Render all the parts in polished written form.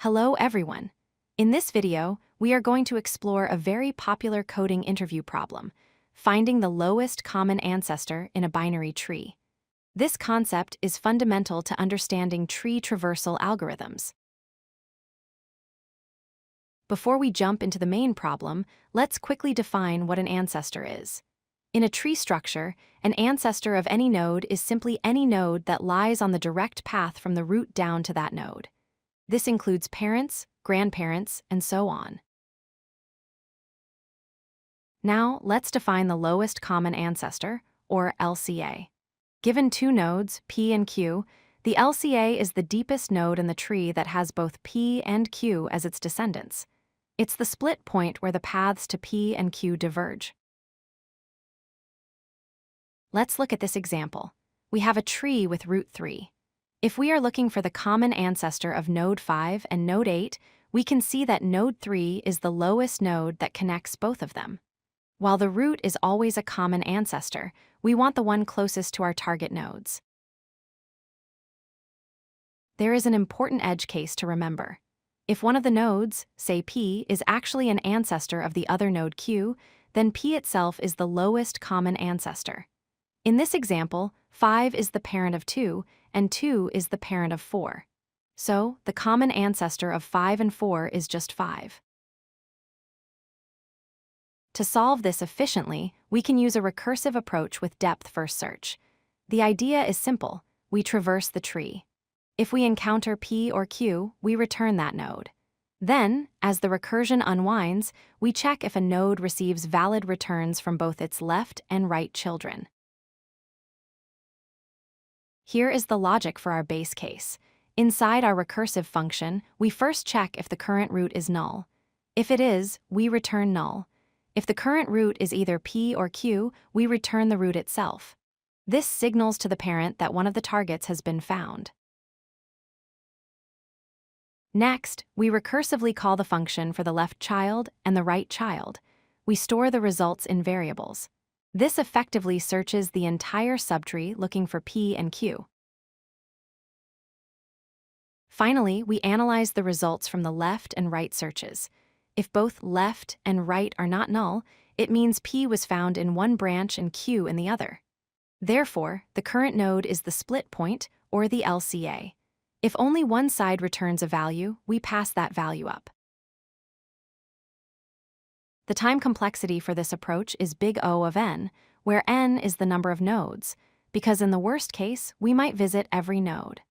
Hello everyone. In this video, we are going to explore a very popular coding interview problem, finding the lowest common ancestor in a binary tree. This concept is fundamental to understanding tree traversal algorithms. Before we jump into the main problem, let's quickly define what an ancestor is. In a tree structure, an ancestor of any node is simply any node that lies on the direct path from the root down to that node. This includes parents, grandparents, and so on. Now, let's define the lowest common ancestor, or LCA. Given two nodes, P and Q, the LCA is the deepest node in the tree that has both P and Q as its descendants. It's the split point where the paths to P and Q diverge. Let's look at this example. We have a tree with root 3. If we are looking for the common ancestor of node 5 and node 8, we can see that node 3 is the lowest node that connects both of them. While the root is always a common ancestor, we want the one closest to our target nodes. There is an important edge case to remember. If one of the nodes, say P, is actually an ancestor of the other node Q, then P itself is the lowest common ancestor. In this example, 5 is the parent of 2, and 2 is the parent of 4. So, the common ancestor of 5 and 4 is just 5. To solve this efficiently, we can use a recursive approach with depth-first search. The idea is simple. We traverse the tree. If we encounter P or Q, we return that node. Then, as the recursion unwinds, we check if a node receives valid returns from both its left and right children. Here is the logic for our base case. Inside our recursive function, we first check if the current root is null. If it is, we return null. If the current root is either P or Q, we return the root itself. This signals to the parent that one of the targets has been found. Next, we recursively call the function for the left child and the right child. We store the results in variables. This effectively searches the entire subtree looking for P and Q. Finally, we analyze the results from the left and right searches. If both left and right are not null, it means P was found in one branch and Q in the other. Therefore, the current node is the split point, or the LCA. If only one side returns a value, we pass that value up. The time complexity for this approach is big O of n, where n is the number of nodes, because in the worst case, we might visit every node.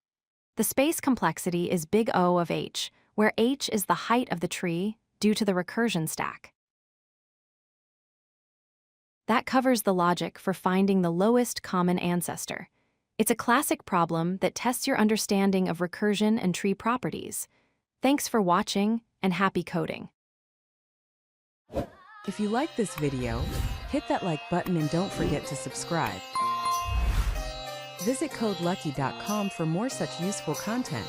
The space complexity is big O of h, where h is the height of the tree due to the recursion stack. That covers the logic for finding the lowest common ancestor. It's a classic problem that tests your understanding of recursion and tree properties. Thanks for watching, and happy coding. If you like this video, hit that like button and don't forget to subscribe. Visit codelucky.com for more such useful content.